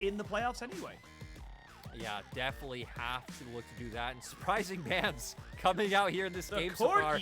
in the playoffs anyway. Yeah, definitely have to look to do that. And surprising bans coming out here in this game so far.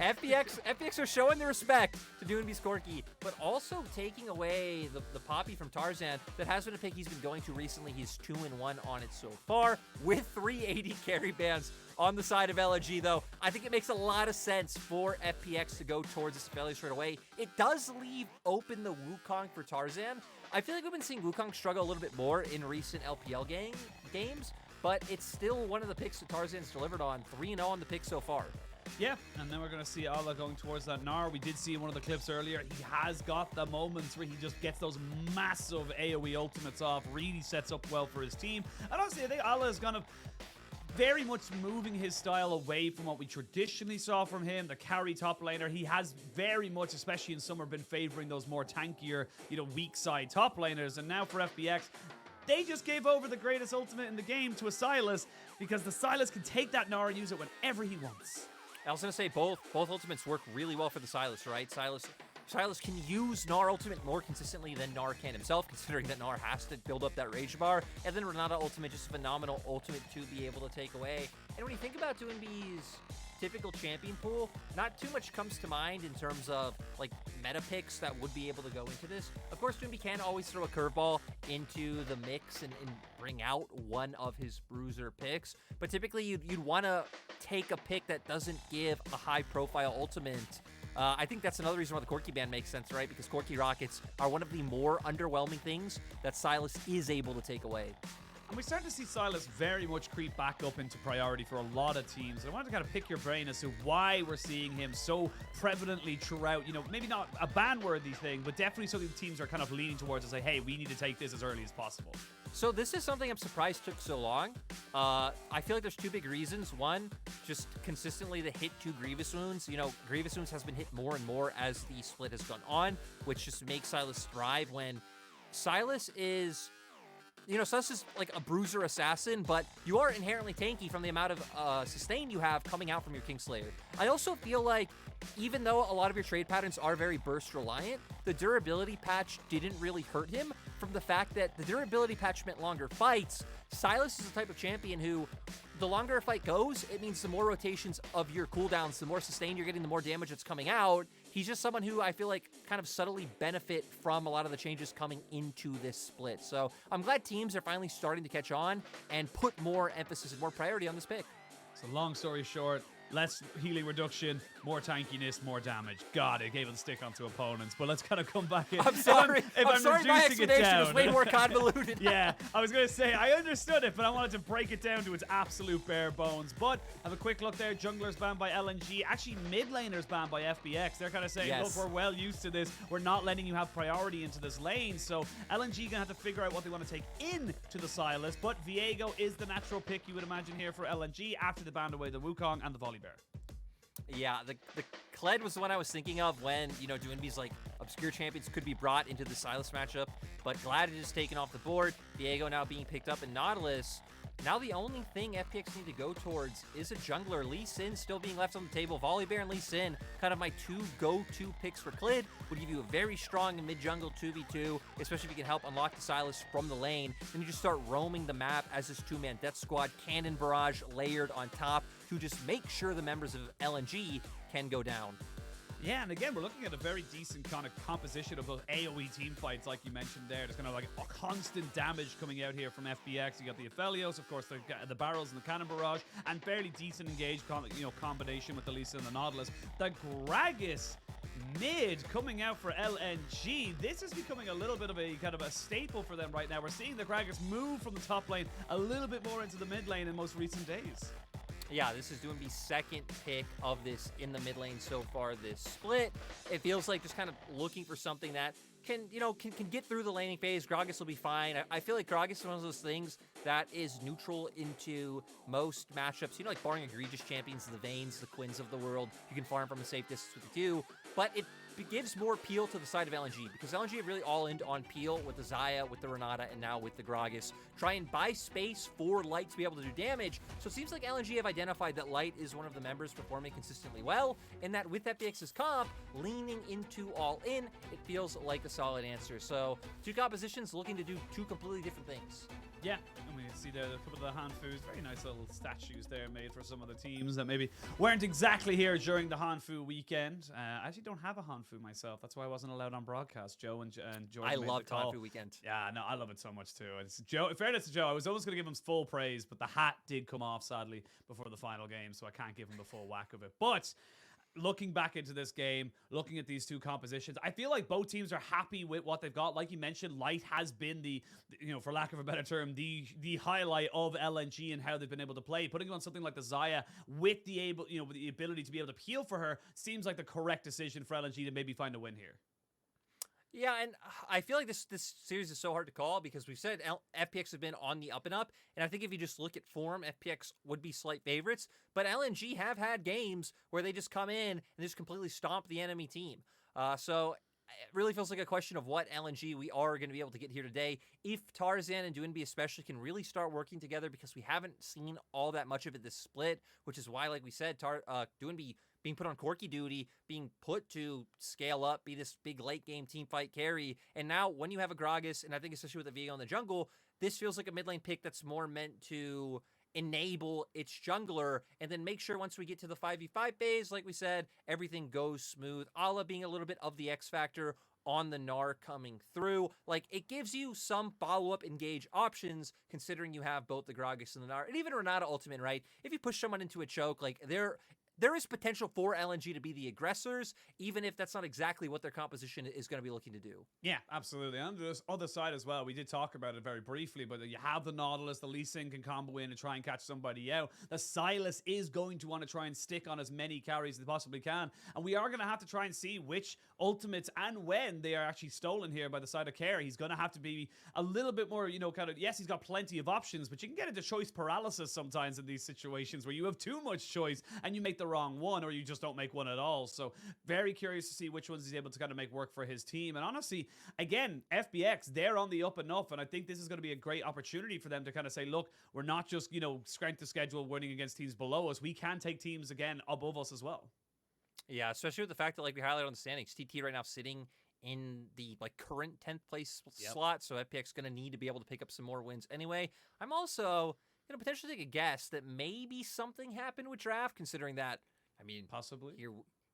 FPX are showing the respect to Doinb's Corki, but also taking away the Poppy from Tarzan. That has been a pick he's been going to recently. He's 2-1 on it so far, with 380 carry bans on the side of LNG, though. I think it makes a lot of sense for FPX to go towards this Aphelios straight away. It does leave open the Wukong for Tarzan. I feel like we've been seeing Wukong struggle a little bit more in recent LPL games, but it's still one of the picks that Tarzan's delivered on. 3-0 on the pick so far. Yeah, and then we're going to see Ala going towards that Gnar. We did see in one of the clips earlier, he has got the moments where he just gets those massive AoE ultimates off, really sets up well for his team. And honestly, I think Ala is kind of very much moving his style away from what we traditionally saw from him, the carry top laner. He has very much, especially in summer, been favoring those more tankier, weak side top laners. And now for FPX, they just gave over the greatest ultimate in the game to a Sylas, because the Sylas can take that Gnar and use it whenever he wants. I was going to say both ultimates work really well for the Sylas, right? Sylas can use Gnar ultimate more consistently than Gnar can himself, considering that Gnar has to build up that rage bar. And then Renata ultimate, just a phenomenal ultimate to be able to take away. And when you think about Doinb's typical champion pool, not too much comes to mind in terms of like meta picks that would be able to go into this. Of course, Doinb can always throw a curveball into the mix and bring out one of his bruiser picks, but typically you'd want to take a pick that doesn't give a high profile ultimate. I think that's another reason why the Corki ban makes sense, right? Because Corki rockets are one of the more underwhelming things that Sylas is able to take away. And we start to see Sylas very much creep back up into priority for a lot of teams. And I wanted to kind of pick your brain as to why we're seeing him so prevalently throughout, maybe not a ban-worthy thing, but definitely something teams are kind of leaning towards and say, hey, we need to take this as early as possible. So this is something I'm surprised took so long. I feel like there's two big reasons. One, just consistently the hit 2 Grievous Wounds. Grievous Wounds has been hit more and more as the split has gone on, which just makes Sylas thrive when Sylas is... Sylas is like a bruiser assassin, but you are inherently tanky from the amount of sustain you have coming out from your Kingslayer. I also feel like even though a lot of your trade patterns are very burst reliant, the durability patch didn't really hurt him from the fact that the durability patch meant longer fights. Sylas is the type of champion who, the longer a fight goes, it means the more rotations of your cooldowns, the more sustain you're getting, the more damage that's coming out. He's just someone who I feel like kind of subtly benefit from a lot of the changes coming into this split. So I'm glad teams are finally starting to catch on and put more emphasis and more priority on this pick. So long story short, less healing reduction, more tankiness, more damage. God, it gave it the stick onto opponents. But let's kind of come back in. I'm sorry. I'm sorry, my explanation was way more convoluted. Yeah, I was going to say, I understood it, but I wanted to break it down to its absolute bare bones. But have a quick look there. Junglers banned by LNG. Actually, mid laners banned by FPX. They're kind of saying, yes, look, we're well used to this. We're not letting you have priority into this lane. So LNG going to have to figure out what they want to take into the Sylas. But Viego is the natural pick, you would imagine, here for LNG after they banned away the Wukong and the Volley Bear. Yeah, the Clid was the one I was thinking of when, Doinb's like obscure champions could be brought into the Sylas matchup, but glad it is taken off the board. Viego now being picked up in Nautilus. Now the only thing FPX need to go towards is a jungler. Lee Sin still being left on the table. Volley Bear and Lee Sin, kind of my two go-to picks for Clid, would give you a very strong mid-jungle 2v2, especially if you can help unlock the Sylas from the lane. Then you just start roaming the map as this two-man death squad, cannon barrage layered on top to just make sure the members of LNG can go down. Yeah, and again, we're looking at a very decent kind of composition of those AoE team fights, like you mentioned there. There's kind of like a constant damage coming out here from FPX. You got the Aphelios, of course, the barrels and the cannon barrage, and fairly decent engaged combination with the Lee Sin and the Nautilus. The Gragas mid coming out for LNG. This is becoming a little bit of a kind of a staple for them right now. We're seeing the Gragas move from the top lane a little bit more into the mid lane in most recent days. Yeah, this is Doinb's second pick of this in the mid lane so far this split. It feels like just kind of looking for something that can get through the laning phase. Gragas will be fine. I feel like Gragas is one of those things that is neutral into most matchups. Like barring egregious champions, the Vaynes, the Quins of the world, you can farm from a safe distance with the two. But gives more peel to the side of LNG, because LNG have really all in on peel with the Xayah, with the Renata, and now with the Gragas. Try and buy space for Light to be able to do damage. So it seems like LNG have identified that Light is one of the members performing consistently well, and that with FPX's comp, leaning into all in, it feels like a solid answer. So two compositions looking to do two completely different things. Yeah, and we can see there a couple of the Hanfus, very nice little statues there made for some of the teams that maybe weren't exactly here during the Hanfu weekend. I actually don't have a Hanfu myself. That's why I wasn't allowed on broadcast. Joe and George I made loved the call. Hanfu weekend. Yeah, no, I love it so much too. It's Joe. In fairness to Joe, I was almost going to give him full praise, but the hat did come off sadly before the final game, so I can't give him the full whack of it. But looking back into this game, looking at these two compositions, I feel like both teams are happy with what they've got. Like you mentioned, Light has been the, for lack of a better term, the highlight of LNG and how they've been able to play. Putting on something like the Xayah with the with the ability to be able to peel for her seems like the correct decision for LNG to maybe find a win here. Yeah, and I feel like this series is so hard to call because we've said FPX have been on the up and up, and I think if you just look at form, FPX would be slight favorites, but LNG have had games where they just come in and just completely stomp the enemy team. So it really feels like a question of what LNG we are going to be able to get here today. If Tarzan and Doinb especially can really start working together, because we haven't seen all that much of it this split, which is why, like we said, Doinb being put on Corki duty, being put to scale up, be this big late game team fight carry. And now when you have a Gragas, and I think especially with the Viego in the jungle, this feels like a mid lane pick that's more meant to enable its jungler and then make sure once we get to the 5v5 phase, like we said, everything goes smooth. Ala being a little bit of the X factor on the Gnar coming through. Like, it gives you some follow-up engage options considering you have both the Gragas and the Gnar, and even Renata ultimate, right? If you push someone into a choke, like there is potential for LNG to be the aggressors, even if that's not exactly what their composition is going to be looking to do. Yeah, absolutely. On the other side as well, we did talk about it very briefly, but you have the Nautilus, the Lee Sin can combo in and try and catch somebody out. The Sylas is going to want to try and stick on as many carries as they possibly can, and we are going to have to try and see which ultimates and when they are actually stolen here by the side of Care. He's going to have to be a little bit more, yes, he's got plenty of options, but you can get into choice paralysis sometimes in these situations where you have too much choice and you make the wrong one, or you just don't make one at all. So very curious to see which ones he's able to kind of make work for his team. And honestly, again, FPX, they're on the up and up, and I think this is going to be a great opportunity for them to kind of say, look, we're not just, strength to schedule winning against teams below us. We can take teams again above us as well. Yeah, especially with the fact that, like we highlighted on the standings, TT right now sitting in the current 10th place slot, so FPX going to need to be able to pick up some more wins anyway. I'm also going to potentially take a guess that maybe something happened with draft, considering that, possibly.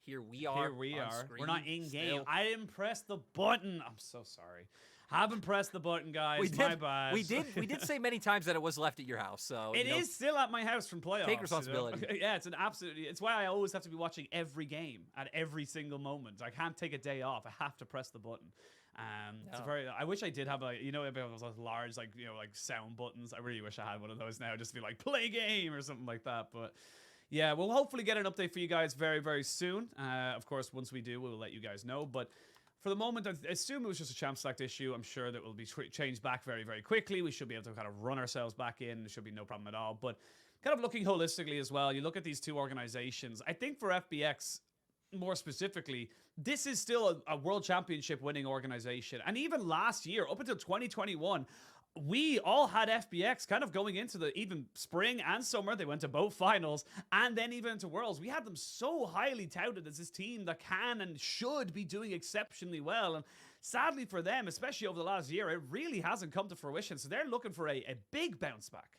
Here we are. Here we are. Screen We're not in game. still. I didn't press the button. I'm so sorry. Haven't pressed the button, guys. My bad. We did say many times that it was left at your house. So it is still at my house from playoffs. Take responsibility. Yeah, it's why I always have to be watching every game at every single moment. I can't take a day off. I have to press the button. It's I wish I did have those large sound buttons. I really wish I had one of those now, just to be like play game or something like that. But yeah, we'll hopefully get an update for you guys very, very soon. Of course, once we do, we'll let you guys know. But for the moment, I assume it was just a champ select issue. I'm sure that will be changed back very, very quickly. We should be able to kind of run ourselves back in. There should be no problem at all. But kind of looking holistically as well, you look at these two organizations. I think for FPX, more specifically, this is still a world championship winning organization. And even last year, up until 2021, we all had FPX kind of going into the even spring and summer. They went to both finals and then even into Worlds. We had them so highly touted as this team that can and should be doing exceptionally well. And sadly for them, especially over the last year, it really hasn't come to fruition. So they're looking for a big bounce back.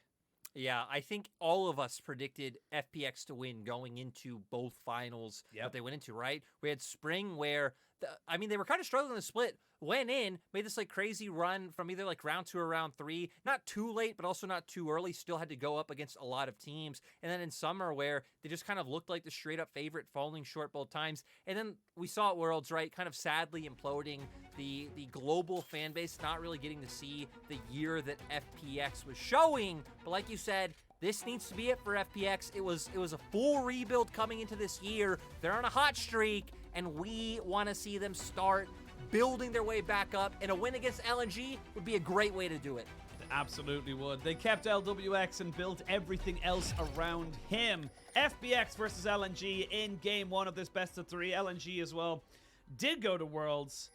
Yeah, I think all of us predicted FPX to win going into both finals that they went into, right? We had spring where, they were kind of struggling to split, went in, made this crazy run from either round 2 or round 3, not too late, but also not too early, still had to go up against a lot of teams. And then in summer where they just kind of looked like the straight up favorite, falling short both times. And then we saw at Worlds, right, kind of sadly imploding, the global fan base not really getting to see the year that FPX was showing. But like you said, this needs to be it for FPX. It was a full rebuild coming into this year. They're on a hot streak, and we want to see them start building their way back up, and a win against LNG would be a great way to do it. Absolutely would. They kept Lwx and built everything else around him. FPX versus LNG in game 1 of this best of 3. LNG as well did go to Worlds.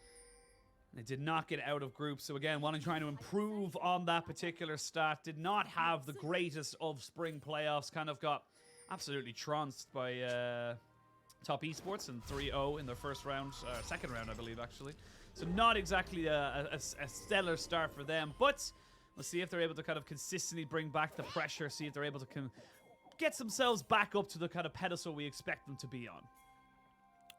They did not get out of groups. So again, trying to improve on that particular stat. Did not have the greatest of spring playoffs. Kind of got absolutely trounced by Top Esports and 3-0 in their first round, second round, I believe, actually. So not exactly a stellar start for them. But let's see if they're able to kind of consistently bring back the pressure. See if they're able to get themselves back up to the kind of pedestal we expect them to be on.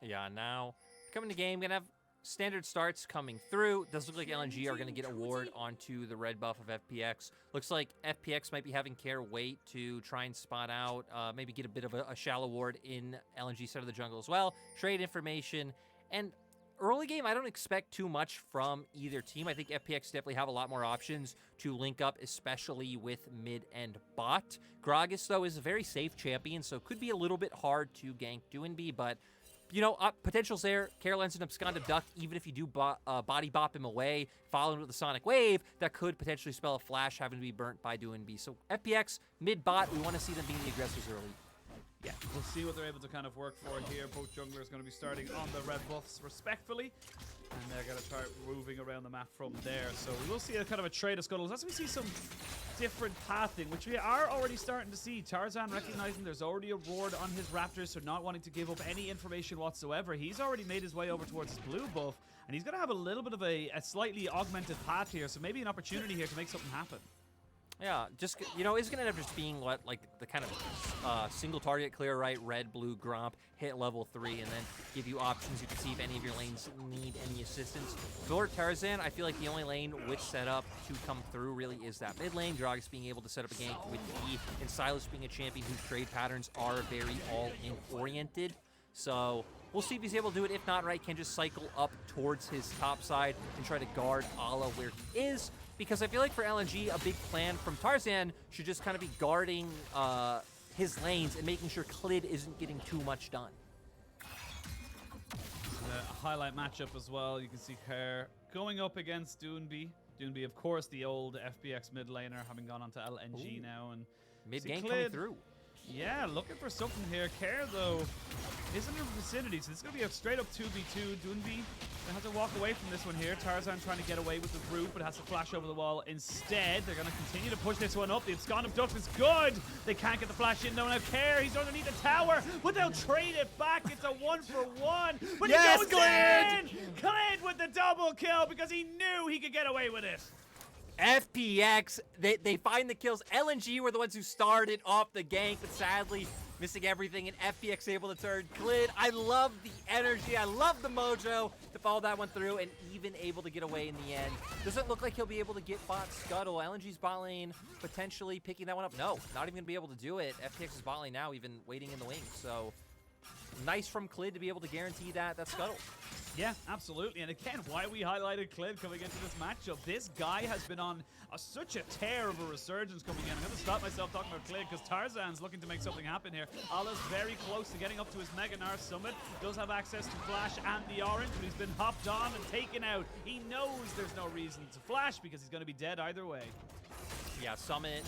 Yeah, now coming to game, gonna have standard starts coming through. Does look like LNG are going to get a ward onto the red buff of FPX. Looks like FPX might be having care wait to try and spot out, maybe get a bit of a shallow ward in LNG side of the jungle as well. Trade information. And early game, I don't expect too much from either team. I think FPX definitely have a lot more options to link up, especially with mid and bot. Gragas, though, is a very safe champion, so could be a little bit hard to gank Doinb, but you know, potential's there. Carolyn's an abscond duck, even if you do body bop him away, following with the Sonic Wave, that could potentially spell a flash having to be burnt by Doinb. So FPX, mid-bot, we want to see them being the aggressors early. Yeah, we'll see what they're able to kind of work for here. Both junglers going to be starting on the red buffs respectfully, and they're going to start moving around the map from there. So we will see a kind of a trade of scuttles. As we see some different pathing, which we are already starting to see. Tarzan recognizing there's already a ward on his Raptors, so not wanting to give up any information whatsoever. He's already made his way over towards his blue buff, and he's going to have a little bit of a slightly augmented path here, so maybe an opportunity here to make something happen. Yeah, just, you know, it's going to end up just being what, like, the kind of single target clear right, red, blue, Gromp, hit level 3, and then give you options. You can see if any of your lanes need any assistance. For Tarzan, I feel like the only lane which set up to come through really is that mid lane. Gragas being able to set up a gank with E, and Sylas being a champion whose trade patterns are very all-in oriented. So we'll see if he's able to do it. If not, right, can just cycle up towards his top side and try to guard Ala where he is. Because I feel like for LNG, a big plan from Tarzan should just kind of be guarding his lanes and making sure Clid isn't getting too much done. A highlight matchup as well. You can see Kerr going up against Doinb. Doinb, of course, the old FPX mid laner, having gone on to LNG now. And mid game coming through. Yeah, looking for something here. Kerr, though, isn't in the vicinity, so this is going to be a straight-up 2v2. Doinb has to walk away from this one here. Tarzan trying to get away with the root, but has to flash over the wall instead. They're going to continue to push this one up. The abscond of Duck is good. They can't get the flash in. No, now Kerr, he's underneath the tower, but they'll trade it back. It's a 1-for-1. But yes, he goes in! Clid with the double kill because he knew he could get away with it. FPX, they find the kills. LNG were the ones who started off the gank, but sadly missing everything, and FPX able to turn Clid. I love the energy. I love the mojo to follow that one through and even able to get away in the end. Doesn't look like he'll be able to get bot scuttle. LNG's bot lane potentially picking that one up. No, not even going to be able to do it. FPX's bot lane now even waiting in the wings. So nice from Clid to be able to guarantee that scuttle. Yeah, absolutely. And again, why we highlighted Clid coming into this matchup. This guy has been on such a tear of a resurgence coming in. I'm going to stop myself talking about Clid because Tarzan's looking to make something happen here. Ala's very close to getting up to his Mega Gnar summit. Does have access to Flash and the Orange, but he's been hopped on and taken out. He knows there's no reason to Flash because he's going to be dead either way. Yeah, summit.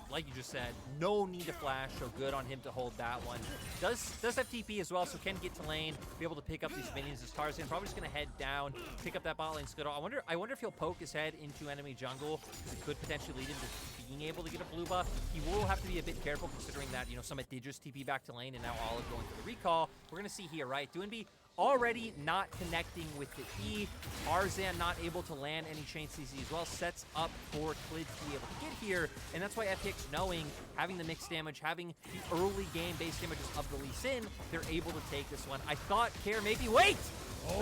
Like you just said, no need to flash, so good on him to hold that one. Does have TP as well, so can get to lane, be able to pick up these minions as Tarzan. Probably just going to head down, pick up that bot lane scuttle. I wonder if he'll poke his head into enemy jungle, because it could potentially lead him to being able to get a blue buff. He will have to be a bit careful, considering that, you know, Summit did just TP back to lane, and now Olive going for the recall. We're going to see here, right? Doinb already not connecting with the E. Tarzan not able to land any chain CC as well. Sets up for Clid to be able to get here. And that's why FPX, knowing, having the mixed damage, having the early game base damages of the Lee Sin, they're able to take this one. I thought Care maybe wait!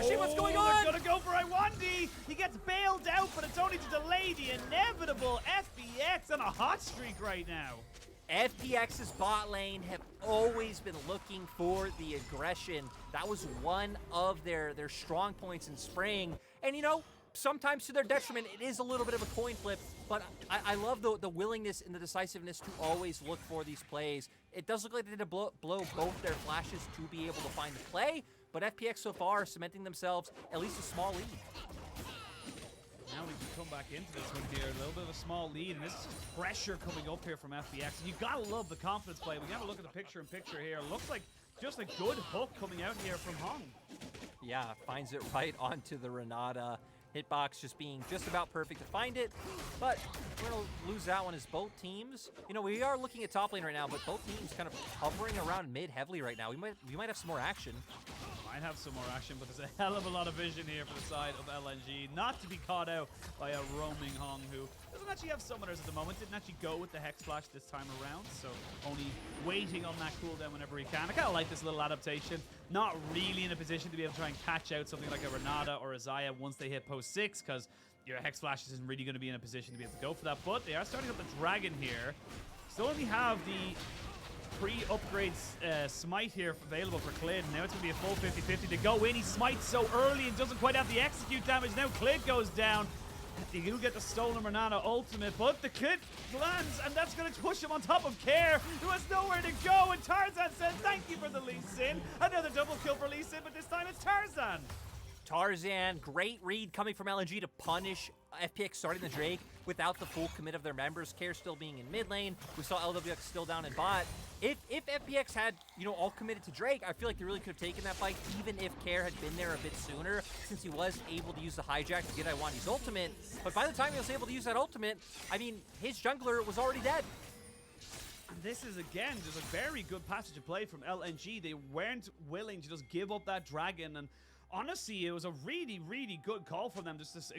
See what's going on! They're gonna go for Lwandy! He gets bailed out, but it's only to delay the inevitable. FPX on a hot streak right now. FPX's bot lane have always been looking for the aggression. That was one of their strong points in spring. And, you know, sometimes to their detriment, it is a little bit of a coin flip, but I love the willingness and the decisiveness to always look for these plays. It does look like they had to blow both their flashes to be able to find the play, but FPX so far cementing themselves at least a small lead. Now we can come back into this one here. A little bit of a small lead, and this is just pressure coming up here from FPX. And you gotta love the confidence play. We gotta look at the picture-in-picture here. It looks like just a good hook coming out here from Hong. Yeah, finds it right onto the Renata. Hitbox just being just about perfect to find it, but we're gonna lose that one as both teams. You know, we are looking at top lane right now, but both teams kind of hovering around mid heavily right now. We might have some more action. Might have some more action, but there's a hell of a lot of vision here for the side of LNG. Not to be caught out by a roaming Hong who doesn't actually have summoners at the moment. Didn't actually go with the Hex Flash this time around, so only waiting on that cooldown whenever he can. I kind of like this little adaptation. Not really in a position to be able to try and catch out something like a Renata or a Xayah once they hit post 6, because your Hex Flash isn't really going to be in a position to be able to go for that. But they are starting up the Dragon here. Still only have the pre-upgrades smite here available for Clid. Now it's going to be a full 50-50 to go in. He smites so early and doesn't quite have the execute damage. Now Clid goes down. You do get the stolen Renata ultimate, but the Clid lands, and that's going to push him on top of Care, who has nowhere to go. And Tarzan says, thank you for the Lee Sin. Another double kill for Lee Sin, but this time it's Tarzan. Tarzan, great read coming from LNG to punish FPX starting the Drake without the full commit of their members. Care still being in mid lane. We saw Lwx still down in bot. If FPX had, you know, all committed to Drake, I feel like they really could have taken that fight, even if Care had been there a bit sooner, since he was able to use the hijack to get Lwandy's ultimate. But by the time he was able to use that ultimate, I mean, his jungler was already dead. And this is, again, just a very good passage of play from LNG. They weren't willing to just give up that dragon, and honestly, it was a really, really good call for them just to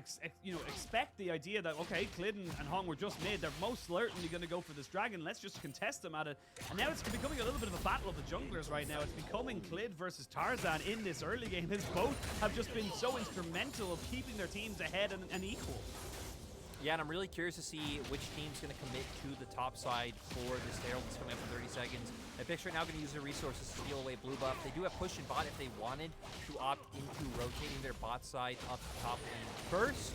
expect the idea that, okay, Clid and Hong were just mid. They're most certainly going to go for this dragon. Let's just contest them at it. And now it's becoming a little bit of a battle of the junglers right now. It's becoming Clid versus Tarzan in this early game. As both have just been so instrumental of keeping their teams ahead and equal. Yeah, and I'm really curious to see which team's going to commit to the top side for this Herald that's coming up in 30 seconds. Epics right now going to use their resources to steal away blue buff. They do have push and bot if they wanted to opt into rotating their bot side up to top lane first.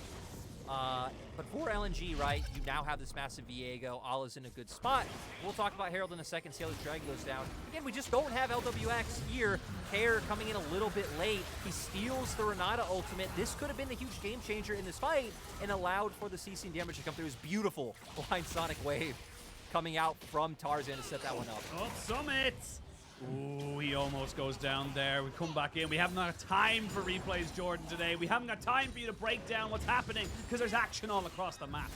But for LNG, right, you now have this massive Viego. Allah's in a good spot. We'll talk about Herald in a second, see how this dragon goes down. Again, we just don't have Lwx here. Care coming in a little bit late. He steals the Renata ultimate. This could have been the huge game changer in this fight and allowed for the CC damage to come through. It was beautiful. Blind Sonic Wave coming out from Tarzan to set that one up. Oh, Summit! Ooh, he almost goes down there. We come back in. We haven't got time for replays, Jordan, today. We haven't got time for you to break down what's happening because there's action all across the map.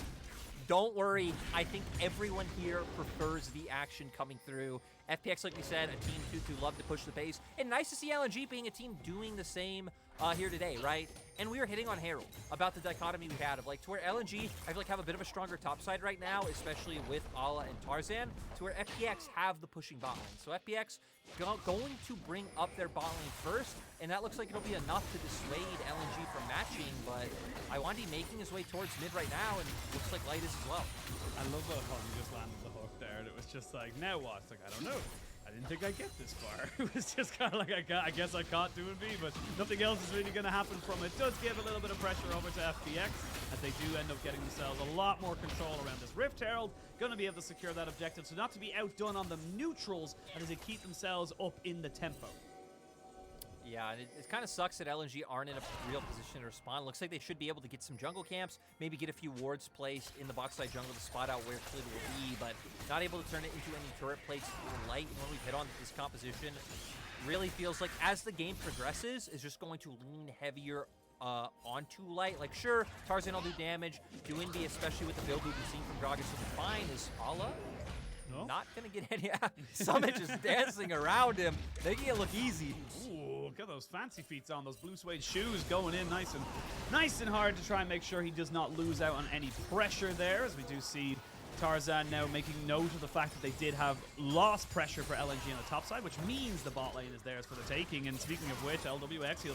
Don't worry. I think everyone here prefers the action coming through. FPX, like we said, a team to love to push the pace. And nice to see LNG being a team doing the same here today, right? And we were hitting on Herald about the dichotomy we had of like to where LNG, I feel like have a bit of a stronger top side right now, especially with Allah and Tarzan, to where FPX have the pushing bot lane. So FPX going to bring up their bot lane first, and that looks like it'll be enough to dissuade LNG from matching, but Lwandy making his way towards mid right now, and looks like Light is as well. I love how you just landed the hook there, and it was just like, now what? It's like, I don't know. I didn't think I'd get this far. It was just kind of like, I guess I caught Doinb, but nothing else is really going to happen from it. It does give a little bit of pressure over to FPX, as they do end up getting themselves a lot more control around this Rift Herald. Going to be able to secure that objective, so not to be outdone on the neutrals, and as they keep themselves up in the tempo. Yeah, and it kind of sucks that LNG aren't in a real position to respond. Looks like they should be able to get some jungle camps, maybe get a few wards placed in the bot side jungle to spot out where Clid will be, but not able to turn it into any turret plates for Light. And when we hit on this composition, really feels like as the game progresses, is just going to lean heavier onto Light. Like, sure, Tarzan will do damage. Doinb, especially with the build we've seen from Gragas, will be fine. Is Allah not going to get any... Summit just dancing around him, making it look easy. Ooh, look at those fancy feet on, those blue suede shoes going in nice and hard to try and make sure he does not lose out on any pressure there, as we do see Tarzan now making note of the fact that they did have lost pressure for LNG on the top side, which means the bot lane is theirs for the taking. And speaking of which, Lwx, he'll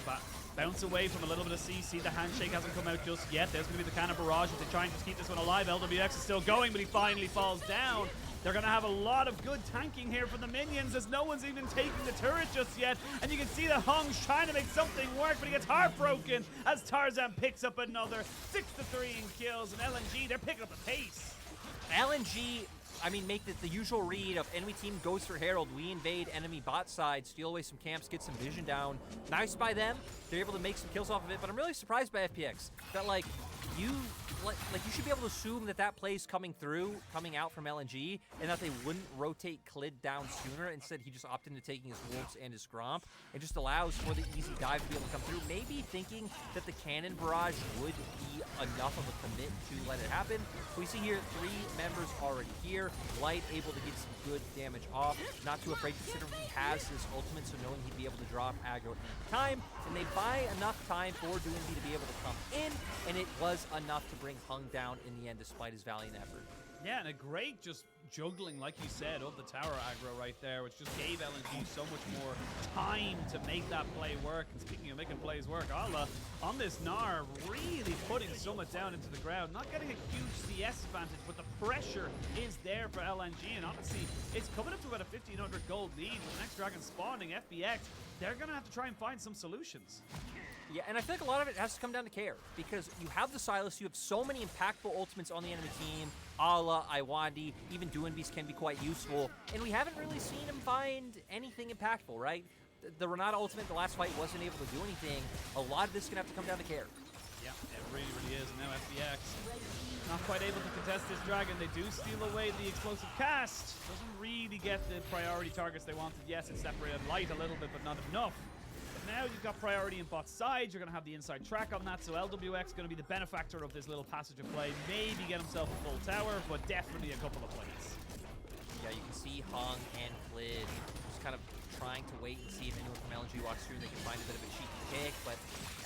bounce away from a little bit of CC. The handshake hasn't come out just yet. There's going to be the kind of barrage if they try and just keep this one alive. Lwx is still going, but he finally falls down. They're going to have a lot of good tanking here from the minions, as no one's even taking the turret just yet. And you can see that Hong's trying to make something work, but he gets heartbroken as Tarzan picks up another 6-3 in kills. And LNG, they're picking up the pace. LNG, I mean, make the usual read of enemy team goes for Herald. We invade enemy bot side, steal away some camps, get some vision down. Nice by them. They're able to make some kills off of it, but I'm really surprised by FPX that, like, you like you should be able to assume that that play's coming out from LNG, and that they wouldn't rotate Clid down sooner. Instead, he just opted into taking his Wolves and his Gromp. It just allows for the easy dive to be able to come through. Maybe thinking that the cannon barrage would be enough of a commit to let it happen. We see here 3 members already here. Light able to get some good damage off. Not too afraid considering he has his ultimate, so knowing he'd be able to drop aggro at any time. And they buy enough time for Doinb to be able to come in, and it was enough to bring Hung down in the end despite his valiant effort. Yeah, and a great just juggling, like you said, of the tower aggro right there, which just gave LNG so much more time to make that play work. And speaking of making plays work, Allah on this Gnar really putting so much down into the ground, not getting a huge CS advantage, but the pressure is there for LNG, and honestly, it's coming up to about a 1,500 gold lead with the next dragon spawning, FPX. They're going to have to try and find some solutions. Yeah, and I feel like a lot of it has to come down to care, because you have the Sylas, you have so many impactful ultimates on the enemy team. Ala, Lwandy, even Doinb's can be quite useful, and we haven't really seen him find anything impactful, right? The Renata ultimate, the last fight, wasn't able to do anything. A lot of this is going to have to come down to care. Yeah, it really, really is. Now FPX not quite able to contest this dragon. They do steal away the explosive cast. Doesn't really get the priority targets they wanted. Yes, it separated Light a little bit, but not enough. Now you've got priority in bot side. You're going to have the inside track on that, so Lwx going to be the benefactor of this little passage of play. Maybe get himself a full tower, but definitely a couple of plays. Yeah, you can see Hung and Clid just kind of trying to wait and see if anyone from LNG walks through and they can find a bit of a cheeky pick, but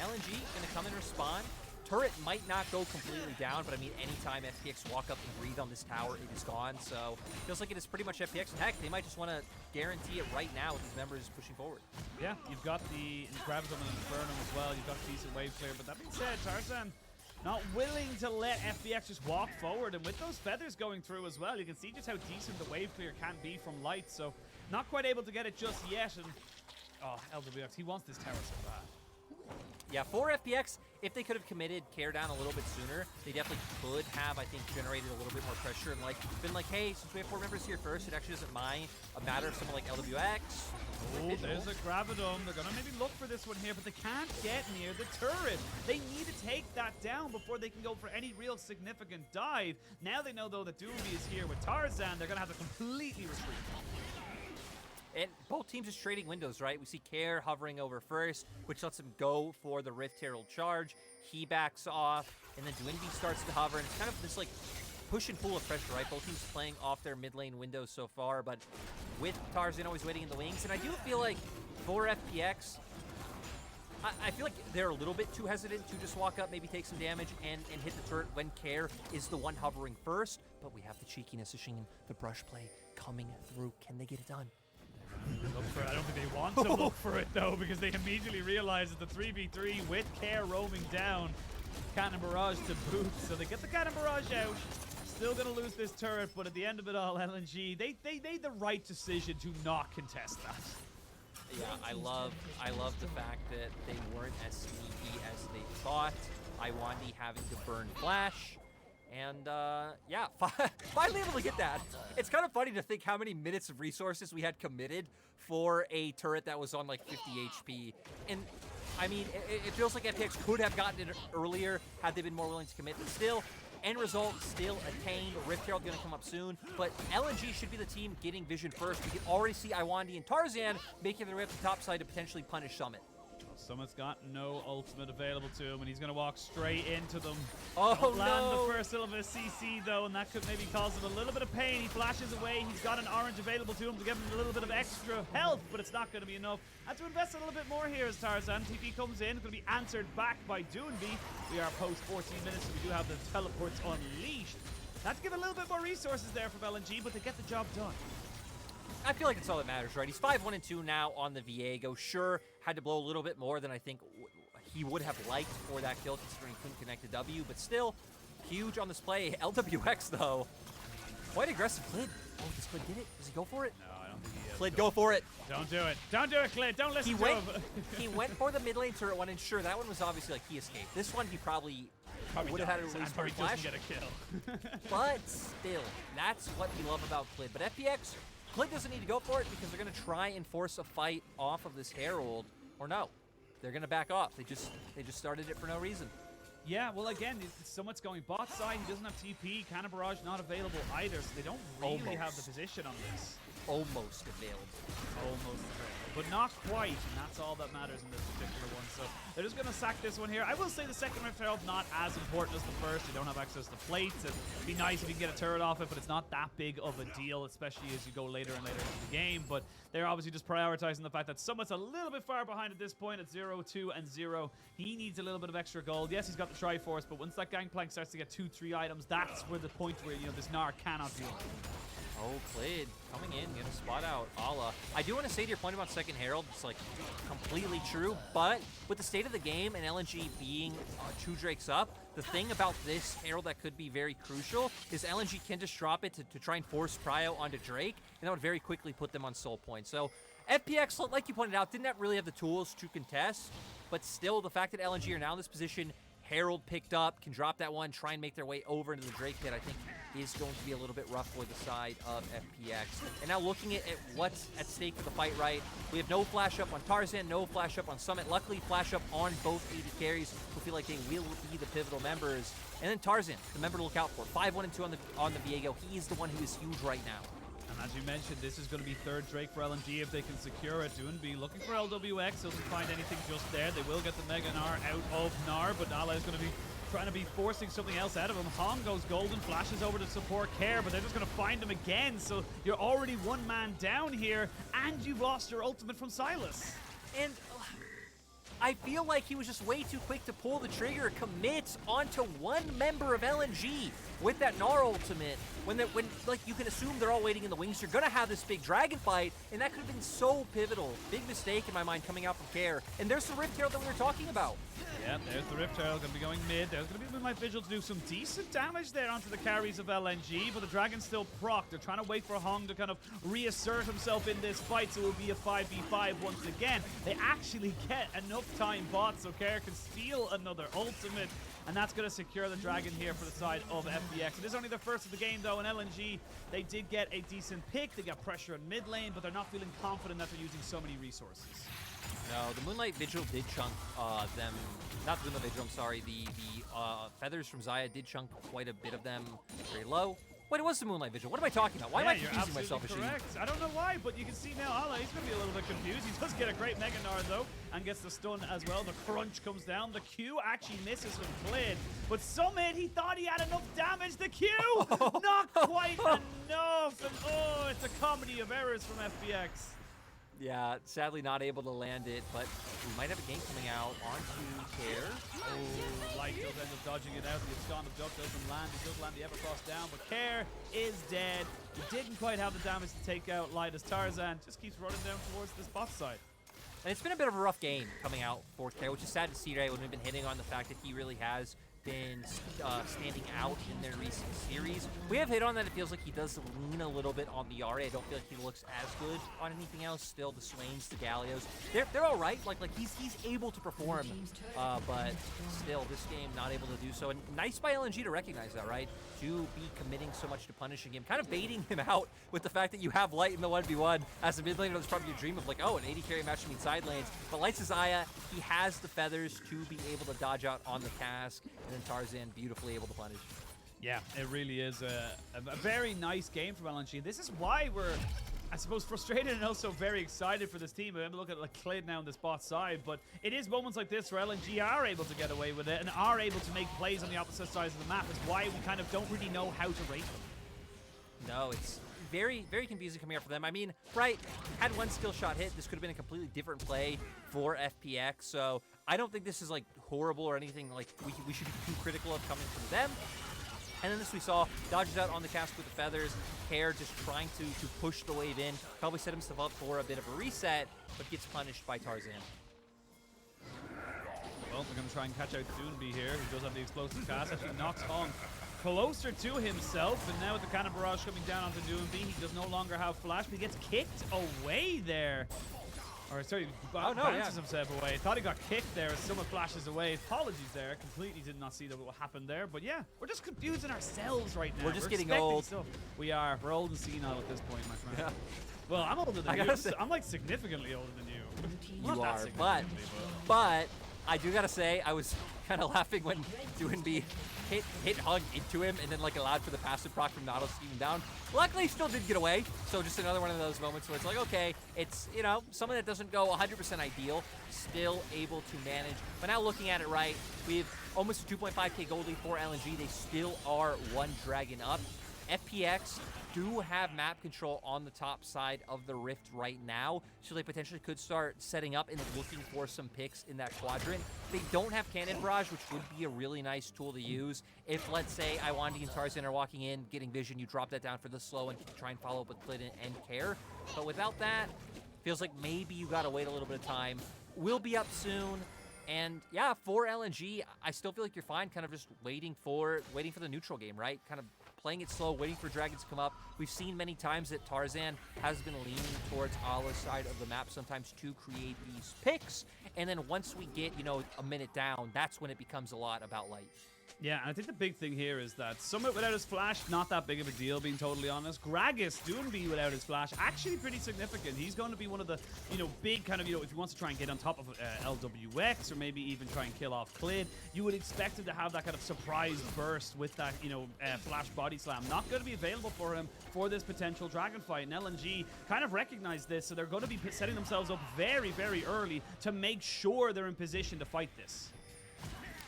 LNG going to come and respond. Turret might not go completely down, but I mean, anytime FPX walk up and breathe on this tower, it is gone. So feels like it is pretty much FPX. And heck, they might just want to guarantee it right now with these members pushing forward. Yeah, you've got the Gravitum and Infernum as well. You've got decent wave clear, but that being said, Tarzan not willing to let FPX just walk forward, and with those feathers going through as well, you can see just how decent the wave clear can be from Light. So not quite able to get it just yet, and oh, Lwx, he wants this tower so bad. Yeah, for FPX, if they could have committed care down a little bit sooner, they definitely could have, I think, generated a little bit more pressure and like been like, hey, since we have 4 members here first, it actually doesn't mind a matter of someone like Lwx. Oh, there's a Gravitum. They're going to maybe look for this one here, but they can't get near the turret. They need to take that down before they can go for any real significant dive. Now they know, though, that Doinb is here with Tarzan. They're going to have to completely retreat. And both teams is trading windows, right? We see Care hovering over first, which lets him go for the Rift Herald charge. He backs off, and then Doinb starts to hover, and it's kind of this, like, push and pull of pressure, right? Both teams playing off their mid lane windows so far, but with Tarzan always waiting in the wings. And I do feel like for FPX, I feel like they're a little bit too hesitant to just walk up, maybe take some damage, and hit the turret when Care is the one hovering first. But we have the cheekiness of Sheen, the brush play coming through. Can they get it done? Look for it. I don't think they want to look for it, though, because they immediately realize that the 3v3 with Care roaming down, Cannon Barrage to boot. So they get the Cannon Barrage out. Still going to lose this turret, but at the end of it all, LNG, they made the right decision to not contest that. Yeah, I love the fact that they weren't as sneaky as they thought. Lwandy having to burn Flash. And, yeah, finally able to get that. It's kind of funny to think how many minutes of resources we had committed for a turret that was on, like, 50 HP. And, I mean, it feels like FPX could have gotten it earlier had they been more willing to commit. But still, end result still attained. Rift Herald going to come up soon. But LNG should be the team getting vision first. We can already see Lwandy and Tarzan making their way up the top side to potentially punish Summit. Summit's got no ultimate available to him, and he's going to walk straight into them. Oh, Don't land no. the first little bit of CC, though, and that could maybe cause him a little bit of pain. He flashes away. He's got an orange available to him to give him a little bit of extra health, but it's not going to be enough. Has to invest a little bit more here as Tarzan. TP comes in. It's going to be answered back by Doinb. We are post 14 minutes, so we do have the teleports unleashed. That's give a little bit more resources there from LNG, but they get the job done. I feel like it's all that matters, right? He's 5-1-2 now on the Viego. Sure, had to blow a little bit more than I think he would have liked for that kill, considering he couldn't connect the W, but still, huge on this play. Lwx, though, quite aggressive. Clid. Oh, does Clid get it? Does he go for it? No, I don't think he is. Clid, go for it. Don't do it. Don't do it, Clid. Don't listen to him. He went for the mid lane turret one, and sure, that one was obviously like he escaped. This one, he probably would have had a release for flash. Get a kill. But still, that's what we love about Clid. But FPX, Clid doesn't need to go for it because they're going to try and force a fight off of this Herald. Or no, they're going to back off. They just started it for no reason. Yeah, well, again, Summit's going bot side. He doesn't have TP. Cannon Barrage not available either, so they don't really have the position on this. Almost available. Almost available, but not quite, and that's all that matters in this particular one. So they're just going to sack this one here. I will say the second Rift Herald not as important as the first. You don't have access to plates. It'd be nice if you can get a turret off it, but it's not that big of a deal, especially as you go later and later into the game. But they're obviously just prioritizing the fact that Summit's a little bit far behind at this point at 0-2 and 0. He needs a little bit of extra gold. Yes, he's got the Triforce, but once that Gangplank starts to get 2-3 items, that's where the point where, you know, this Gnar cannot deal. Oh, Clid coming in, gonna spot out Ala. I do want to say to your point about second Herald, it's like completely true, but with the state of the game and LNG being 2 Drakes up, the thing about this Herald that could be very crucial is LNG can just drop it to try and force Prio onto Drake, and that would very quickly put them on soul points. So FPX, like you pointed out, didn't really have the tools to contest, but still the fact that LNG are now in this position, Herald picked up, can drop that one, try and make their way over into the Drake pit, I think is going to be a little bit rough for the side of FPX. And now looking at what's at stake for the fight, right? We have no flash up on Tarzan, no flash up on Summit. Luckily, flash up on both AD carries who feel like they will be the pivotal members. And then Tarzan, the member to look out for. 5-1 and 2 on the Viego. He is the one who is huge right now. And as you mentioned, this is going to be third Drake for LNG if they can secure it. Doinb looking for LWX, doesn't find anything just there. They will get the Mega Gnar out of Gnar, but Nala is going to be trying to be forcing something else out of him. Hong goes golden, flashes over to support Care, but they're just going to find him again. So you're already one man down here, and you've lost your ultimate from Sylas. And I feel like he was just way too quick to pull the trigger, commit onto one member of LNG with that Gnar ultimate. When like you can assume they're all waiting in the wings, you're gonna have this big dragon fight, and that could have been so pivotal. Big mistake in my mind coming out from Care. And there's the Rift Herald that we were talking about. Yeah, there's the Rift Herald, gonna be going mid. There's gonna be Moonlight Vigil to do some decent damage there onto the carries of LNG, but the Dragon's still proc. They're trying to wait for Hong to kind of reassert himself in this fight, so it will be a 5v5 once again. They actually get enough time bot, so Care can steal another ultimate, and that's going to secure the Dragon here for the side of FPX. It is only their first of the game, though, and LNG, they did get a decent pick. They got pressure in mid lane, but they're not feeling confident that they're using so many resources. No, the Moonlight Vigil did chunk them. Not the Moonlight Vigil, I'm sorry. The feathers from Xayah did chunk quite a bit of them very low. Wait, it was the Moonlight Vigil. What am I talking about? Why am I confusing myself? Correct. I don't know why, but you can see now Ala, he's going to be a little bit confused. He does get a great Mega Gnar, though, and gets the stun as well. The crunch comes down. The Q actually misses from Clid, but Summit, he thought he had enough damage. The Q, not quite enough. And oh, it's a comedy of errors from FPX. Yeah, sadly not able to land it, but we might have a gank coming out onto Care. Oh, Light does end up dodging it out. The Abscond of Duck doesn't land. He does land the Evercross down, but Care is dead. He didn't quite have the damage to take out Light as Tarzan just keeps running down towards this bot side. And it's been a bit of a rough game coming out for Care, which is sad to see, right, when we've been hitting on the fact that he really has been standing out in their recent series. We have hit on that. It feels like he does lean a little bit on the RA. I don't feel like he looks as good on anything else. Still, the Swains, the Gallios, they're all right. Like he's able to perform, but still, this game not able to do so. And nice by LNG to recognize that, right? To be committing so much to punishing him, kind of baiting him out with the fact that you have Light in the 1v1. As a mid laner, that's probably your dream of like, oh, an AD carry match between side lanes. But Light's Xayah, he has the feathers to be able to dodge out on the cask. And then Tarzan beautifully able to punish. Yeah, it really is a very nice game from LNG. This is why we're, I suppose, frustrated and also very excited for this team. We're able to look at like Clid now on this bot side, but it is moments like this where LNG are able to get away with it and are able to make plays on the opposite sides of the map. Is why we kind of don't really know how to rate them. No, it's very, very confusing coming up for them. I mean, right, had one skill shot hit, this could have been a completely different play for FPX, so I don't think this is like horrible or anything like we should be too critical of coming from them. And then this we saw, dodges out on the cask with the feathers, Care just trying to push the wave in, probably set himself up for a bit of a reset, but gets punished by Tarzan. Well, we're going to try and catch out Doinb here. He does have the explosive cast, actually knocks Hong closer to himself, and now with the Cannon Barrage coming down onto Doinb, he does no longer have flash, but he gets kicked away there. Or sorry, bounces himself away. Thought he got kicked there as someone flashes away. Apologies there. Completely did not see what happened there. But yeah, we're just confusing ourselves right now. We're just getting old. Stuff. We are. We're old and senile at this point, my friend. Yeah. Well, I'm older than you. I'm like significantly older than you. You are, but I do gotta say, I was kind of laughing when Doinb hit hug into him and then like allowed for the passive proc from Nautilus to keep him down. Luckily, he still did get away. So just another one of those moments where it's like, okay, it's, you know, something that doesn't go 100% ideal, still able to manage. But now looking at it right, we have almost a 2.5k gold lead for LNG. They still are one dragon up. FPX do have map control on the top side of the rift right now, so they potentially could start setting up and looking for some picks in that quadrant. They don't have cannon barrage, which would be a really nice tool to use. If, let's say, Lwandy and Tarzan are walking in, getting vision, you drop that down for the slow and try and follow up with Clid and Care. But without that, feels like maybe you gotta wait a little bit of time. We'll be up soon. And yeah, for LNG, I still feel like you're fine, kind of just waiting for the neutral game, right? Kind of playing it slow, waiting for dragons to come up. We've seen many times that Tarzan has been leaning towards Allah's side of the map sometimes to create these picks. And then once we get, you know, a minute down, that's when it becomes a lot about light. Yeah, and I think the big thing here is that Summit without his flash, not that big of a deal, being totally honest. Gragas, Doinb without his flash, actually pretty significant. He's going to be one of the, you know, big kind of, you know, if he wants to try and get on top of Lwx or maybe even try and kill off Clid, you would expect him to have that kind of surprise burst with that, you know, flash body slam. Not going to be available for him for this potential dragon fight. And LNG kind of recognize this, so they're going to be setting themselves up very, very early to make sure they're in position to fight this.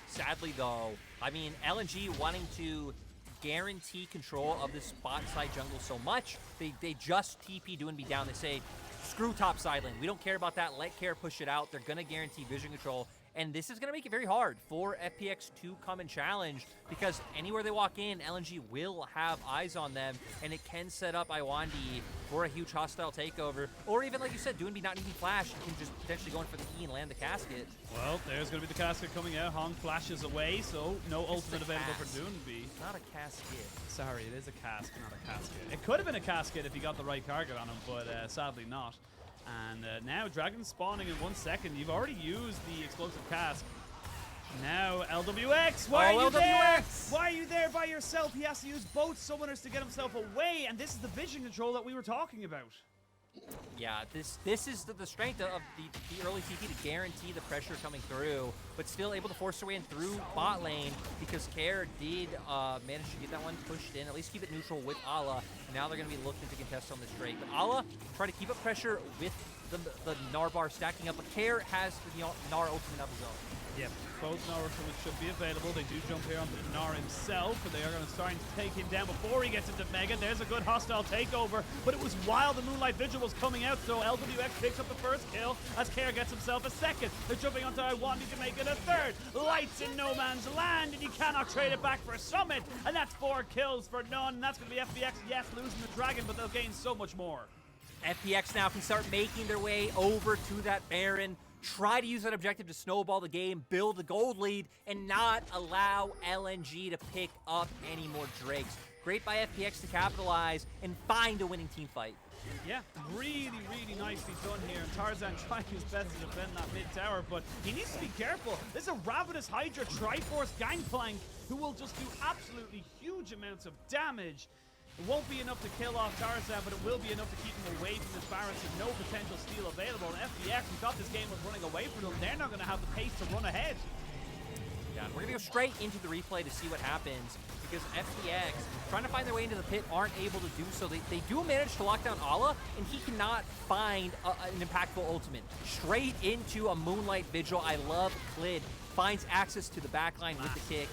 Sadly, though, I mean, LNG wanting to guarantee control of this spot side jungle so much, they just TP Doinb down. They say, screw top side lane. We don't care about that. Let Care push it out. They're going to guarantee vision control. And this is going to make it very hard for FPX to come and challenge, because anywhere they walk in, LNG will have eyes on them, and it can set up Lwandy for a huge hostile takeover. Or even, like you said, Doinb not needing flash, you can just potentially go in for the key and land the casket. Well, there's going to be the casket coming out. Hong flashes away, so no ultimate available for Doinb. Not a casket. Sorry, it is a cask, not a casket. It could have been a casket if he got the right target on him, but sadly not. And now Dragon spawning in 1 second. You've already used the explosive cask. Now Lwx, why are you there? Why are you there by yourself? He has to use both summoners to get himself away, and this is the vision control that we were talking about. Yeah, this is the strength of the early TP to guarantee the pressure coming through, but still able to force their way in through bot lane, because Care did manage to get that one pushed in, at least keep it neutral with Allah. Now they're going to be looking to contest on this Drake, but Allah try to keep up pressure with the Gnar bar stacking up, but Care has the Gnar ultimate of his own. Yep, both Gnar ultimates should be available. They do jump here onto Gnar himself, but they are going to start to take him down before he gets into Mega. There's a good hostile takeover, but it was while the Moonlight Vigil was coming out, so Lwx picks up the first kill as Care gets himself a second. They're jumping onto Lwandy to make it a third. Lights in no man's land, and you cannot trade it back for Summit, and that's 4 kills for none. That's going to be FPX, yes, losing the Dragon, but they'll gain so much more. FPX now can start making their way over to that Baron, try to use that objective to snowball the game, build the gold lead, and not allow LNG to pick up any more Drakes. Great by FPX to capitalize and find a winning team fight. Yeah, really, really nicely done here. And Tarzan trying his best to defend that mid tower, but he needs to be careful. There's a Ravenous Hydra Triforce Gangplank who will just do absolutely huge amounts of damage. It won't be enough to kill off Tarzan, but it will be enough to keep him away from this Baron, so no potential steal available. And FPX, who thought this game was running away from them, they're not going to have the pace to run ahead. Yeah, we're going to go straight into the replay to see what happens, because FPX, trying to find their way into the pit, aren't able to do so. They do manage to lock down Allah, and he cannot find an impactful ultimate. Straight into a Moonlight Vigil. I love Clid. Finds access to the backline with the kick,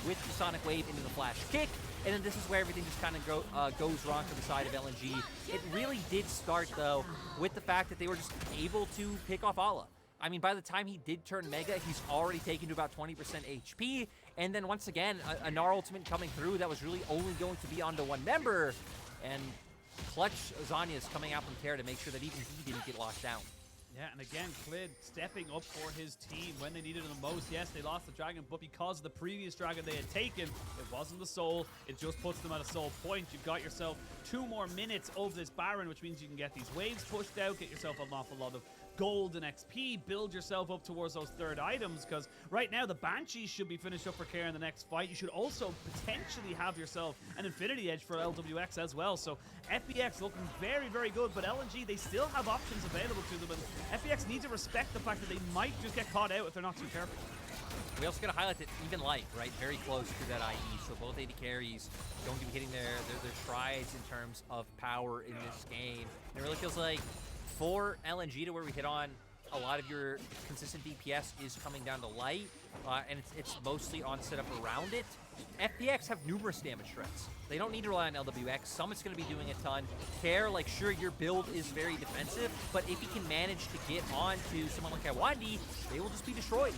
with the Sonic Wave into the flash kick. And then this is where everything just kind of goes wrong for the side of LNG. It really did start, though, with the fact that they were just able to pick off Allah. I mean, by the time he did turn Mega, he's already taken to about 20% HP. And then once again, a Gnar ultimate coming through that was really only going to be onto one member. And clutch Xayah's coming out from Care to make sure that even he didn't get locked down. Yeah, and again, Clid stepping up for his team when they needed him the most. Yes, they lost the Dragon, but because of the previous Dragon they had taken, it wasn't the Soul. It just puts them at a Soul point. You've got yourself 2 more minutes of this Baron, which means you can get these waves pushed out, get yourself an awful lot of gold and XP, build yourself up towards those third items, because right now the Banshees should be finished up for Care in the next fight. You should also potentially have yourself an Infinity Edge for Lwx as well. So FPX looking very, very good, but LNG, they still have options available to them, and FPX need to respect the fact that they might just get caught out if they're not too careful. We also got to highlight that even light, right? Very close to that IE. So both AD carries going to be hitting their strides in terms of power in this game. And it really feels like for LNG to where we hit on a lot of your consistent DPS is coming down to light, and it's mostly on setup around it. FPX have numerous damage threats. They don't need to rely on Lwx. Summit's going to be doing a ton. Care, like, sure, your build is very defensive, but if he can manage to get onto someone like Lwandy, they will just be destroyed.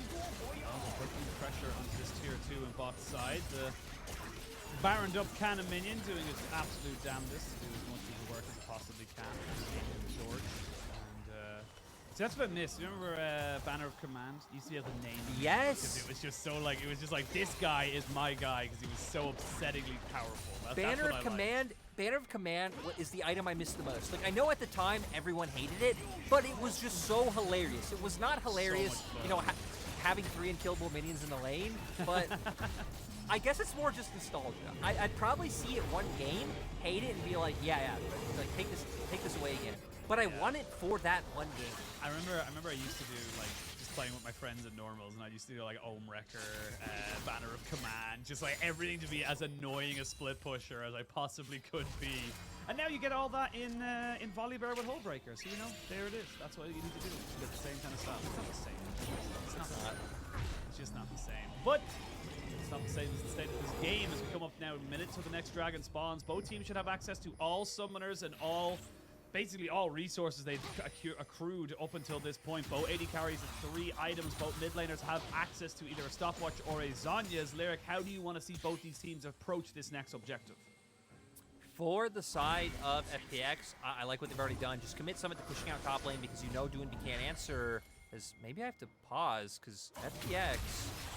Putting pressure onto this tier 2 and bot side. The Baroned up cannon minion doing its absolute damnedest to do as much of the work as it possibly can. George. So that's what I missed. Remember Banner of Command? You used to have the name. Yes. It was just so like, it was just like, this guy is my guy because he was so upsettingly powerful. Banner of Command. Banner of Command is the item I missed the most. Like, I know at the time everyone hated it, but it was just so hilarious. It was not hilarious, So you know, having 3 unkillable minions in the lane, but I guess it's more just nostalgia. I'd probably see it one game, hate it, and be like, yeah, like take this away again. But I want it for that one game. I remember I used to do like just playing with my friends at normals, and I used to do like Ohm Wrecker, Banner of Command, just like everything to be as annoying a split pusher as I possibly could be. And now you get all that in Volibear with Hullbreaker. So you know, there it is. That's what you need to do. You get the same kind of stuff. It's not the same. It's not. It's just not the same. But it's not the same as the state of this game as we come up now minutes to the next dragon spawns. Both teams should have access to all summoners and basically all resources they've accrued up until this point. Both AD carries 3 items. Both mid laners have access to either a stopwatch or a Xayah's. Lyric, how do you want to see both these teams approach this next objective? For the side of FPX, I like what they've already done. Just commit Summit to pushing out top lane because you know Doinb can't answer. Maybe I have to pause because FPX...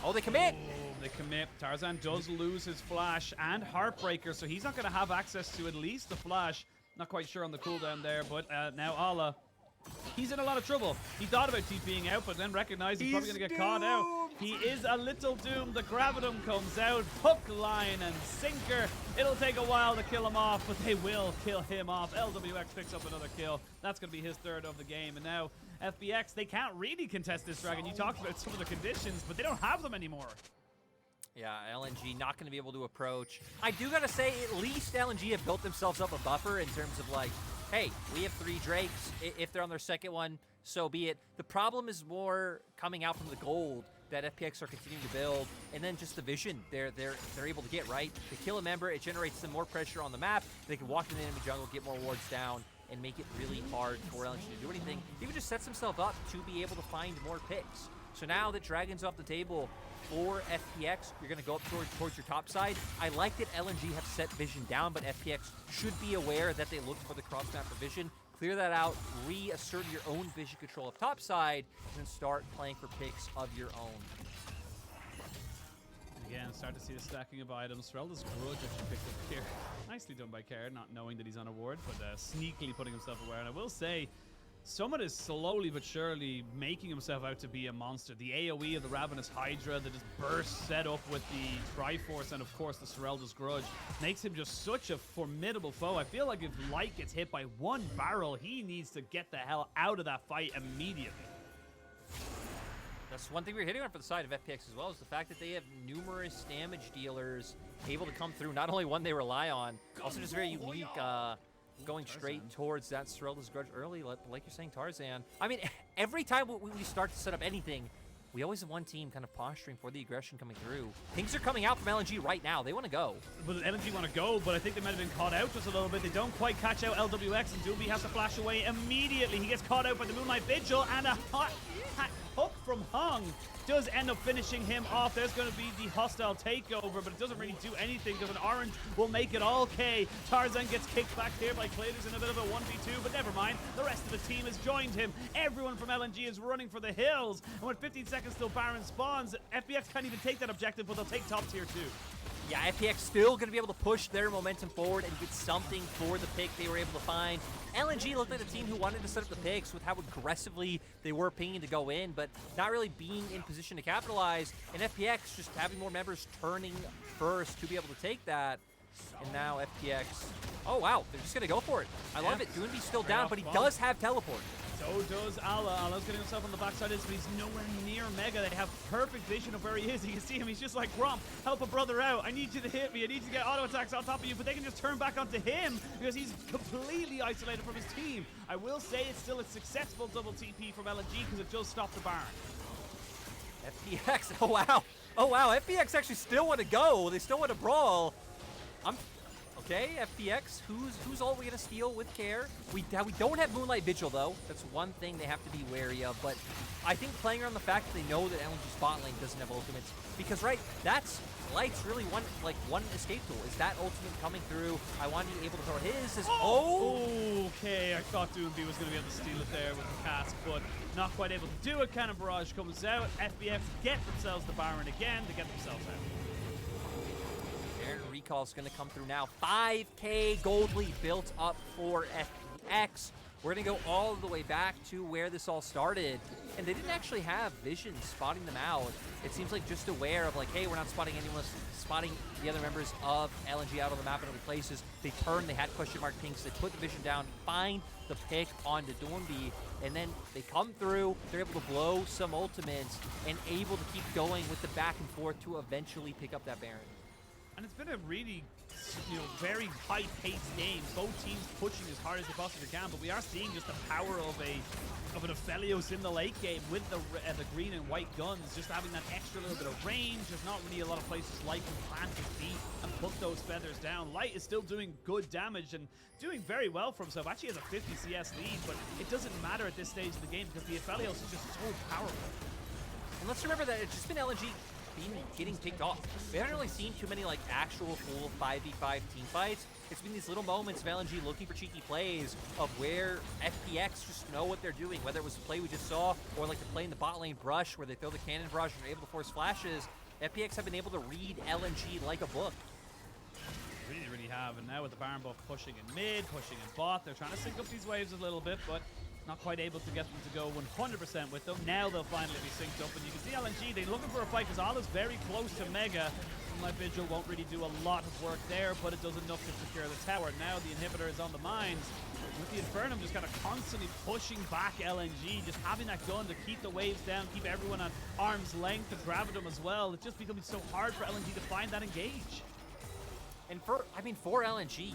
Oh, they commit! Oh, they commit. Tarzan does lose his flash and Heartbreaker, so he's not going to have access to at least the flash. Not quite sure on the cooldown there, but now Allah, he's in a lot of trouble. He thought about TPing out, but then recognized he's probably going to get caught out. He is a little doomed. The Gravitum comes out. Hook, line, and sinker. It'll take a while to kill him off, but they will kill him off. Lwx picks up another kill. That's going to be his 3rd of the game. And now FPX, they can't really contest this dragon. You talked about some of the conditions, but they don't have them anymore. Yeah, LNG not going to be able to approach. I do got to say, at least LNG have built themselves up a buffer in terms of like, hey, we have 3 Drakes. If they're on their 2nd one, so be it. The problem is more coming out from the gold that FPX are continuing to build, and then just the vision they're able to get, right? They kill a member, it generates some more pressure on the map. They can walk in the enemy jungle, get more wards down, and make it really hard for LNG to do anything. Even just sets himself up to be able to find more picks. So now that Dragon's off the table for FPX, you're going to go up towards your top side. I like that LNG have set vision down, but FPX should be aware that they look for the cross-map for vision. Clear that out, reassert your own vision control of top side, and then start playing for picks of your own. Again, start to see the stacking of items. Serelda's Grudge actually picked up here. Nicely done by Care, not knowing that he's on a ward, but sneakily putting himself aware. And I will say, Summit is slowly but surely making himself out to be a monster. The AoE of the Ravenous Hydra that just bursts set up with the Triforce and, of course, the Serelda's Grudge makes him just such a formidable foe. I feel like if Light gets hit by 1 barrel, he needs to get the hell out of that fight immediately. That's one thing we're hitting on for the side of FPX as well, is the fact that they have numerous damage dealers able to come through. Not only one they rely on, also just very unique, going straight towards that Serelda's Grudge early, like you're saying, Tarzan. I mean, every time we start to set up anything, we always have one team kind of posturing for the aggression coming through. Things are coming out from LNG right now. They want to go. Well, LNG want to go, but I think they might have been caught out just a little bit. They don't quite catch out Lwx, and Doinb has to flash away immediately. He gets caught out by the Moonlight Vigil, and a hot hook from Hung does end up finishing him off. There's going to be the hostile takeover, but it doesn't really do anything because an orange will make it all K. Tarzan gets kicked back here by Clid, who's in a bit of a 1v2, but never mind. The rest of the team has joined him. Everyone from LNG is running for the hills, and with 15 seconds till Baron spawns, FPX can't even take that objective, but they'll take top tier 2. Yeah, FPX still going to be able to push their momentum forward and get something for the pick they were able to find. LNG looked like a team who wanted to set up the picks with how aggressively they were pinging to go in, but not really being in position to capitalize. And FPX just having more members turning first to be able to take that. And now FPX, oh wow, they're just going to go for it. I love it. Doinb's still down, but he does have teleport. So does Ala. Ala's getting himself on the backside of this, but he's nowhere near Mega. They have perfect vision of where he is. You can see him. He's just like, Gromp, help a brother out. I need you to hit me. I need you to get auto attacks on top of you, but they can just turn back onto him because he's completely isolated from his team. I will say it's still a successful double TP from LNG because it does stop the Baron. FPX, oh wow. Oh wow, FPX actually still want to go. They still want to brawl. Okay, FPX, who's all we gonna steal with care? We don't have Moonlight Vigil though. That's one thing they have to be wary of. But I think playing around the fact that they know that LNG bot lane doesn't have ultimates, because right, that's Light's really one escape tool. Is that ultimate coming through? Lwandy able to throw his? Okay, I thought Doinb was gonna be able to steal it there with the cast, but not quite able to do it. Cannon Barrage comes out. FPX get themselves the Baron again to get themselves out. Recall is going to come through now. 5k gold lead built up for FPX. We're going to go all the way back to where this all started. And they didn't actually have vision spotting them out. It seems like just aware of like, hey, we're not spotting anyone, spotting the other members of LNG out on the map in other places. They turned, they had question mark pinks, they put the vision down, find the pick onto Doinb, and then they come through, they're able to blow some ultimates and able to keep going with the back and forth to eventually pick up that Baron. And it's been a really, very high-paced game. Both teams pushing as hard as they possibly can, but we are seeing just the power of an Aphelios in the late game with the green and white guns, just having that extra little bit of range. There's not really a lot of places Light can plant his feet and put those feathers down. Light is still doing good damage and doing very well for himself. Actually has a 50 CS lead, but it doesn't matter at this stage of the game because the Aphelios is just so powerful. And let's remember that it's just been LNG getting picked off. We haven't really seen too many actual full 5v5 team fights. It's been these little moments of LNG looking for cheeky plays of where FPX just know what they're doing, whether it was the play we just saw or like the play in the bot lane brush where they throw the cannon barrage and are able to force flashes. FPX have been able to read LNG like a book. Really have, and now with the Baron buff pushing in mid, pushing in bot, they're trying to sync up these waves a little bit, but not quite able to get them to go 100% with them. Now they'll finally be synced up, and you can see LNG, they're looking for a fight because Ala's very close to Mega. Moonlight Vigil won't really do a lot of work there, but it does enough to secure the tower. Now the inhibitor is on the mines. With the Infernum just kind of constantly pushing back LNG, just having that gun to keep the waves down, keep everyone at arm's length, the Gravitum as well. It's just becoming so hard for LNG to find that engage. And for LNG,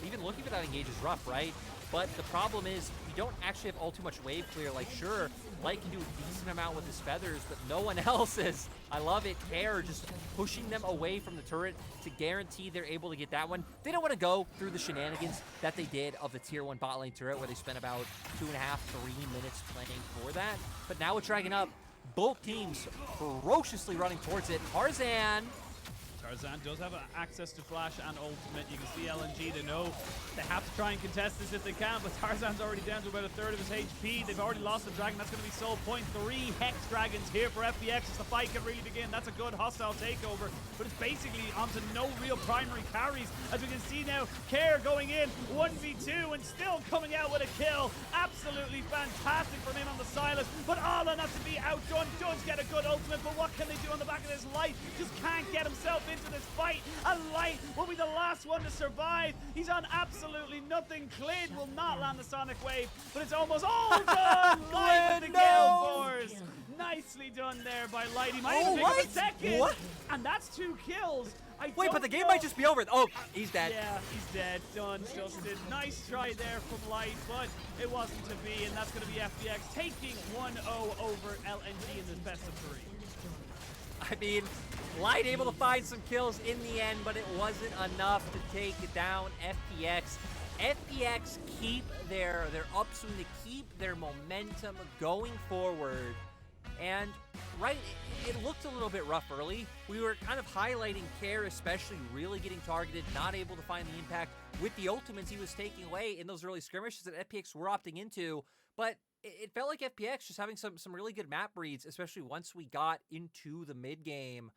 even looking for that engage is rough, right? But the problem is, you don't actually have all too much wave clear. Like, sure, Light can do a decent amount with his feathers, but no one else is. I love it. Care just pushing them away from the turret to guarantee they're able to get that one. They don't want to go through the shenanigans that they did of the tier 1 bot lane turret, where they spent about 2.5, 3 minutes planning for that. But now with Dragon up, both teams ferociously running towards it. Tarzan does have access to flash and ultimate. You can see LNG, they know they have to try and contest this if they can, but Tarzan's already down to about a third of his HP. They've already lost the dragon. That's going to be sold. 0.3 Hex Dragons here for FPX as the fight can really begin. That's a good hostile takeover, but it's basically onto no real primary carries. As we can see now, Care going in 1v2 and still coming out with a kill. Absolutely fantastic from him on the Sylas, but Ala not to be outdone. Does get a good ultimate, but what can they do on the back of this? Light just can't get himself into this fight, and Light will be the last one to survive. He's on absolutely nothing. Clid will not land the Sonic Wave, but it's almost all done. Light with the Gale Force. Nicely done there by Light. He might even pick up a second. What? And that's 2 kills. Wait, but the game might just be over. Oh, he's dead. Yeah, he's dead. Done, Justin. Nice try there from Light, but it wasn't to be, and that's going to be FPX taking 1-0 over LNG in this best of 3. I mean, Light able to find some kills in the end, but it wasn't enough to take it down FPX. FPX keep their upswing, to keep their momentum going forward. And, right, it looked a little bit rough early. We were kind of highlighting Care, especially really getting targeted, not able to find the impact with the ultimates he was taking away in those early skirmishes that FPX were opting into. But it felt like FPX just having some really good map reads, especially once we got into the mid game.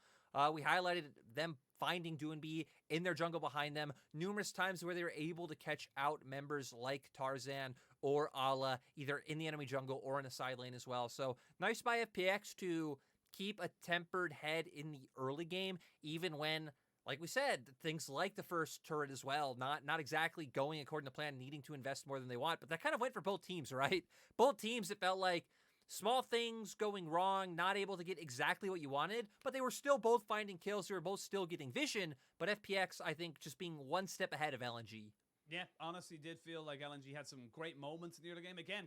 We highlighted them finding Doinb in their jungle behind them numerous times where they were able to catch out members like Tarzan or Ala, either in the enemy jungle or in a side lane as well. So nice by FPX to keep a tempered head in the early game, even when like we said, things like the first turret as well, not exactly going according to plan, needing to invest more than they want, but that kind of went for both teams, right? Both teams, it felt like small things going wrong, not able to get exactly what you wanted, but they were still both finding kills, they were both still getting vision, but FPX, I think, just being one step ahead of LNG. Yeah, honestly did feel like LNG had some great moments in the early game. Again,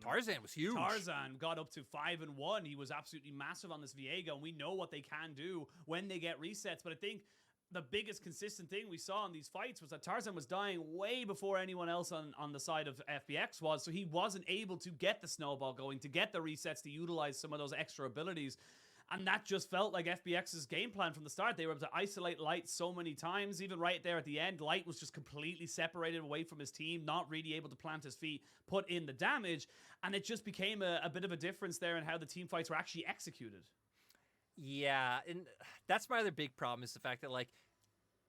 Tarzan was huge. Tarzan got up to 5-1. He was absolutely massive on this Viego, and we know what they can do when they get resets. But I think the biggest consistent thing we saw in these fights was that Tarzan was dying way before anyone else on the side of FPX was, so he wasn't able to get the snowball going, to get the resets, to utilize some of those extra abilities. And that just felt like FPX's game plan from the start. They were able to isolate Light so many times. Even right there at the end, Light was just completely separated away from his team, not really able to plant his feet, put in the damage. And it just became a bit of a difference there in how the team fights were actually executed. Yeah, and that's my other big problem is the fact that, like,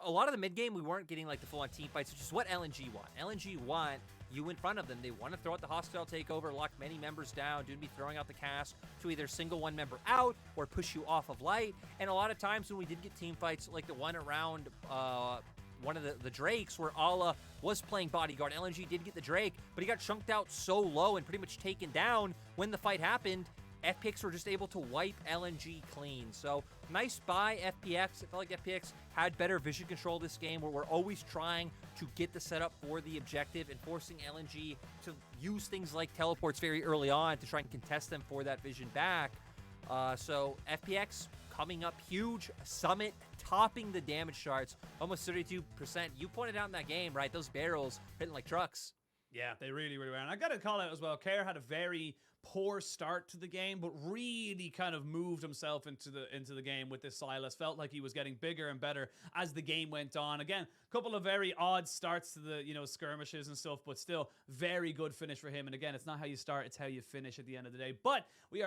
a lot of the mid game, we weren't getting like the full-on team fights, which is what LNG want. LNG want you in front of them. They want to throw out the hostile takeover, lock many members down, Doinb throwing out the cast to either single one member out or push you off of Light. And a lot of times when we did get team fights, like the one around one of the Drakes where Ala was playing bodyguard, LNG did get the Drake, but he got chunked out so low and pretty much taken down when the fight happened. FPX were just able to wipe LNG clean. So nice by FPX. It felt like FPX had better vision control this game, where we're always trying to get the setup for the objective and forcing LNG to use things like teleports very early on to try and contest them for that vision back. So FPX coming up huge. Summit topping the damage charts, almost 32%. You pointed out in that game, right? Those barrels hitting like trucks. Yeah, they really, really were. And I got to call out as well, Kerr had a very poor start to the game, but really kind of moved himself into the game with this Sylas. Felt like he was getting bigger and better as the game went on. Again, a couple of very odd starts to the, skirmishes and stuff, but still very good finish for him. And again, it's not how you start, it's how you finish at the end of the day. But we are